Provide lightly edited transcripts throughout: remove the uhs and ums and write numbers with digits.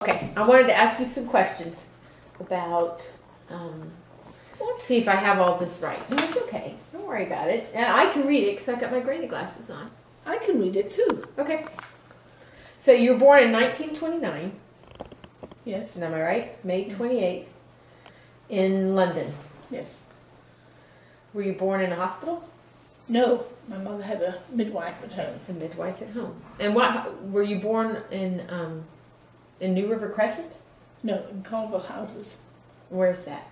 Okay, I wanted to ask you some questions about, let's see if I have all this right. No, it's okay. Don't worry about it. I can read it because I got my granny glasses on. I can read it too. Okay. So you were born in 1929. Yes. Am I right? May 28th in London. Yes. Were you born in a hospital? No, my mother had a midwife at home. A midwife at home. And what were you born in New River Crescent? No, in Colville Houses. Where's that?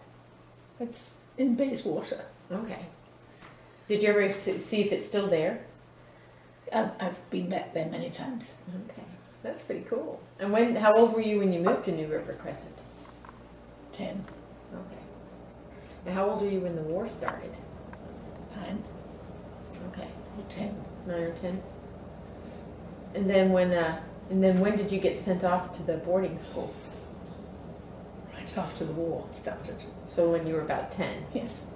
It's in Bayswater. Okay. Did you ever see if it's still there? I've been back there many times. Okay, that's pretty cool. And how old were you when you moved to New River Crescent? 10. Okay. And how old were you when the war started? 9. Okay. Or 10. 9 or 10. And then when did you get sent off to the boarding school? Right after the war started. So when you were about 10. Yes.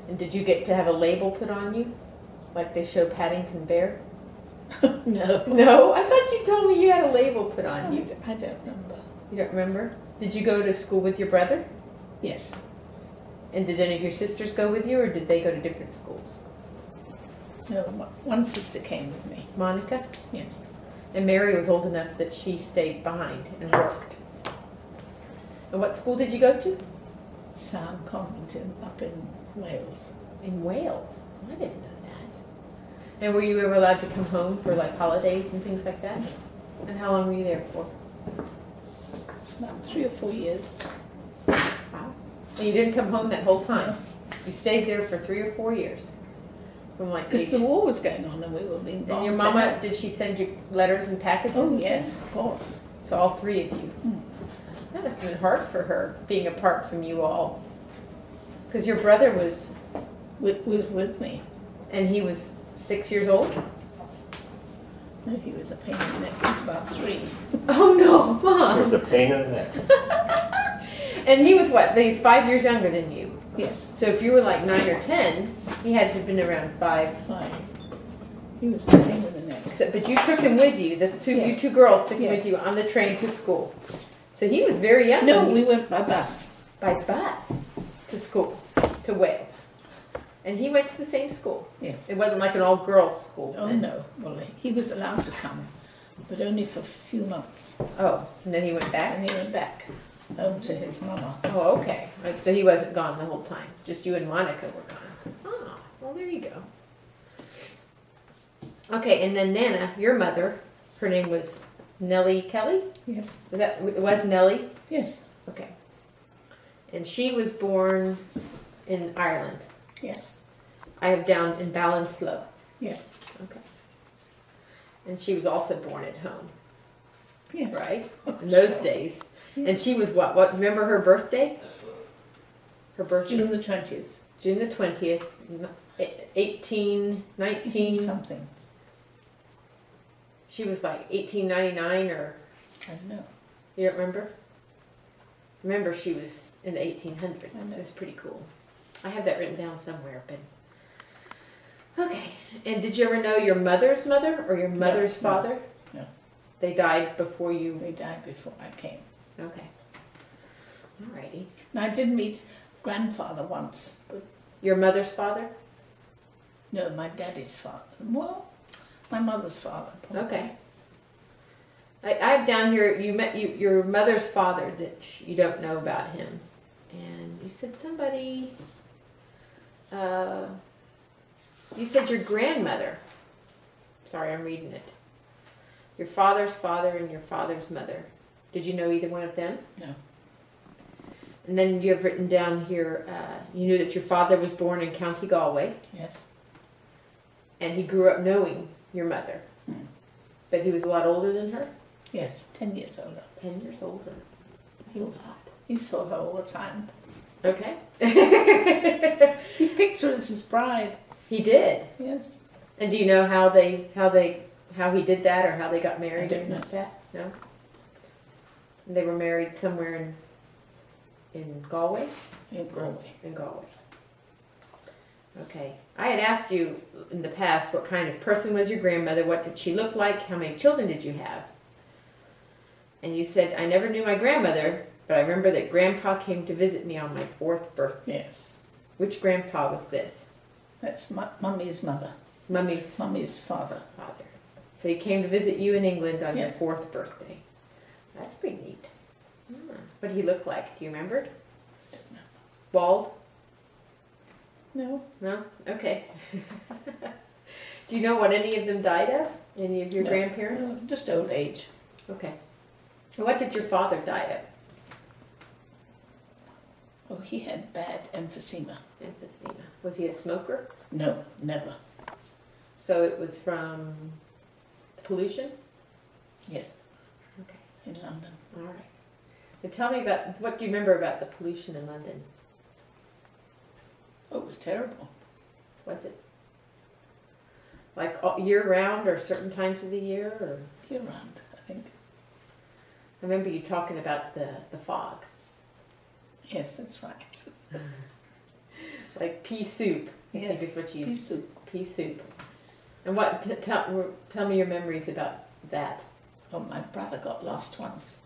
And did you get to have a label put on you? Like they show Paddington Bear? No. No? I thought you told me you had a label put on you. I don't remember. You don't remember? Did you go to school with your brother? Yes. And did any of your sisters go with you, or did they go to different schools? No, one sister came with me. Monica? Yes. And Mary was old enough that she stayed behind and worked. And what school did you go to? Sam Convington up in Wales. In Wales? I didn't know that. And were you ever allowed to come home for like holidays and things like that? And how long were you there for? About 3 or 4 years. Wow. And you didn't come home that whole time? You stayed there for 3 or 4 years? From like Because the war was going on and we were being bombed. And your mama, did she send you letters and packages? Oh, and yes, things? of course. To all 3 of you? Mm. That must have been hard for her, being apart from you all. Because your brother was... With me. And he was 6 years old? No, he was a pain in the neck. He was about 3. Oh no, Mom! It was a pain in the neck. And he was what? He's 5 years younger than you. Yes. So if you were like 9 or 10, he had to have been around 5. 5. He was a pain in the neck. But you took him with you. Yes. You two girls took him Yes. with you on the train to school. So he was very young. No, when we went by bus. by bus to school, to Wales. And he went to the same school. Yes. It wasn't like an all-girls school. Oh, then. no. Well, he was allowed to come, but only for a few months. Oh, and then he went back? And he went back home to his mama. Oh, okay. So he wasn't gone the whole time. Just you and Monica were gone. Oh, well, there you go. Okay, and then Nana, your mother, her name was Nellie Kelly? Yes. It was Nellie? Yes. Okay. And she was born in Ireland. Yes. I have down in Ballinsloe. Yes. Okay. And she was also born at home, Yes. right? In those days. Yes. And she was what? Remember her birthday? Her birthday? June the 20th. June the 20th, 19... something. She was like 1899 or... I don't know. You don't remember? Remember she was in the 1800s. I know. It was pretty cool. I have that written down somewhere, but... Okay. And did you ever know your mother's mother or your mother's father? No. They died before you... They died before I came. Okay. Alrighty. And I did meet grandfather once, but Your mother's father? no, my daddy's father. Well, my mother's father. Probably. Okay. I have down here, you met your mother's father that you don't know about him. And you said somebody... you said your grandmother. Sorry, I'm reading it. Your father's father and your father's mother. Did you know either one of them? No. And then you have written down here, you knew that your father was born in County Galway. Yes. And he grew up knowing your mother. But he was a lot older than her? Yes, 10 years older. 10 years older. That's a lot. He saw her all the time. Okay. He picked her as his bride. He did. Yes. And do you know how he did that or how they got married? I don't or know. that? No. And they were married somewhere in Galway. In Galway. In Galway. Okay. I had asked you in the past what kind of person was your grandmother, what did she look like, how many children did you have? And you said, I never knew my grandmother, but I remember that Grandpa came to visit me on my 4th birthday. Yes. Which Grandpa was this? That's Mummy's mother. Mummy's father. father. So he came to visit you in England on Yes. your 4th birthday. That's pretty neat. What did he look like? Do you remember? Bald? No. No? Okay. Do you know what any of them died of? Any of your No. grandparents? No, just old age. Okay. What did your father die of? Oh, he had bad emphysema. Emphysema. Was he a smoker? No, never. So it was from pollution? Yes, Okay. in London. All right. Now tell me about, what do you remember about the pollution in London? Oh, it was terrible. What's it? Like year round or certain times of the year? Or? Year round, I think. I remember you talking about the fog. Yes, that's right. Like pea soup. I Yes, think is what you pea used. soup. Pea soup. And what? Tell me your memories about that. Oh, my brother got lost once.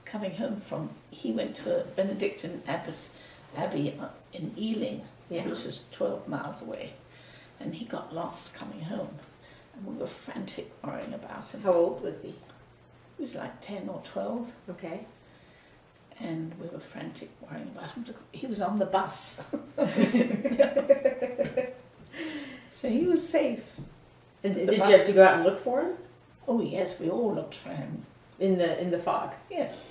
Coming home from, he went to a Benedictine abbey in Ealing, Yeah. which is 12 miles away. And he got lost coming home. And we were frantic worrying about him. How old was he? He was like 10 or 12. Okay. And we were frantic worrying about him. He was on the bus. So he was safe. And The did you bus- have to go out and look for him Oh yes, we all looked for him. in the fog? Yes.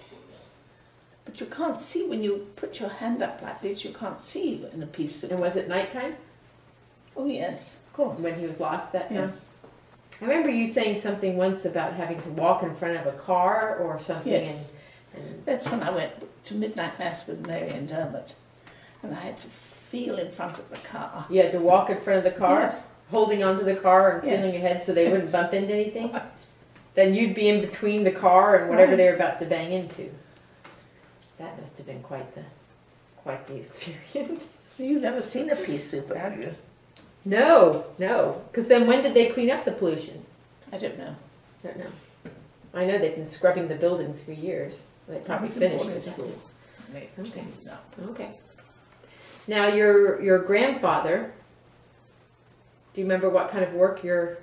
But you can't see when you put your hand up like this, you can't see in a piece of... And was it nighttime Oh yes, of course. when he was lost that time? Yes. I remember you saying something once about having to walk in front of a car or something. Yes. And That's when I went to midnight mass with Mary and Dermot. And I had to feel in front of the car. you had to walk in front of the car, Yes. holding onto the car and Yes. feeling ahead so they wouldn't Yes. bump into anything. Right. Then you'd be in between the car and whatever they Right. were about to bang into. That must have been quite the experience. So you've never seen a pea soup, have you? No. Because then when did they clean up the pollution? I don't know. I don't know. I know they've been scrubbing the buildings for years. They probably was in finished boarding with that. school. They Okay. cleaned it up. Okay. Now your grandfather. Do you remember what kind of work your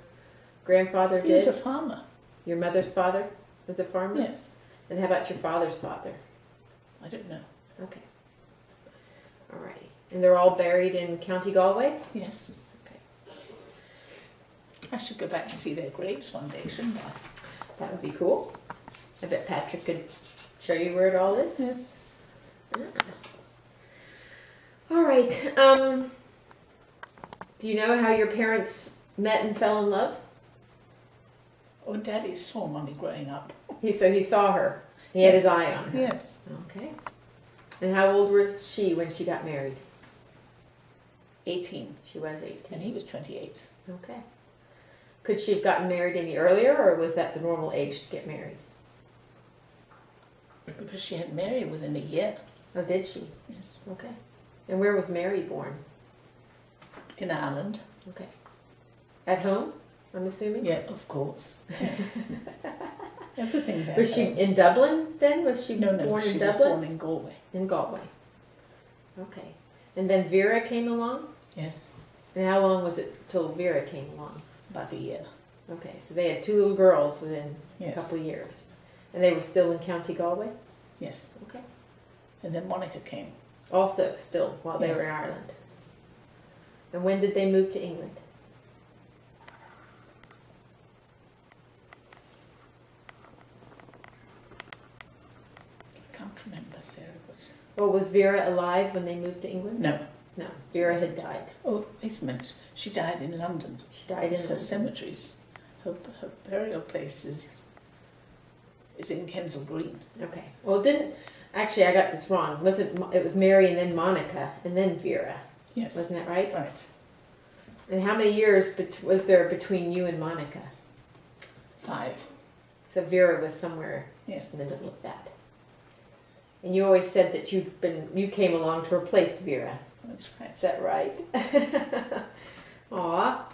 grandfather He was did? a farmer. Your mother's father was a farmer? Yes. And how about your father's father? I don't know. Okay. All righty. And they're all buried in County Galway? Yes. Okay. I should go back and see their graves one day, shouldn't I? That would be cool. I bet Patrick could show you where it all is. Yes. Ah. All right. Do you know how your parents met and fell in love? Oh, Daddy saw Mummy growing up. He saw her. He had his Yes. eye on her. Yes. Okay. And how old was she when she got married? 18. She was And 18. he was 28. Okay. Could she have gotten married any earlier, or was that the normal age to get married? Because she had married within a year. Oh, did she? Yes. Okay. And where was Mary born? In Ireland. Okay. At home, I'm assuming? Yeah, of course. Yes. Everything's at Was she home. in Dublin then? Was she No, born she in was Dublin? born in Galway. In Galway. Okay. And then Vera came along? Yes. And how long was it till Vera came along? About a year. Okay, so they had 2 little girls within a Yes. couple of years. And they were still in County Galway? Yes. Okay. And then Monica came. Also still while they were Yes. in Ireland. And when did they move to England? I can't remember, Sarah. Or was Vera alive when they moved to England? No. No, Vera had died. Oh, wait a minute. She died in London. She died It's in her London. cemeteries. Her burial place is in Kensal Green. Okay. Well, actually I got this wrong. It was Mary and then Monica and then Vera. Yes. Wasn't that right? Right. And how many years was there between you and Monica? 5. So Vera was somewhere Yes. in the middle of that. And you always said that you came along to replace Vera. That's right. Is that right? Aw.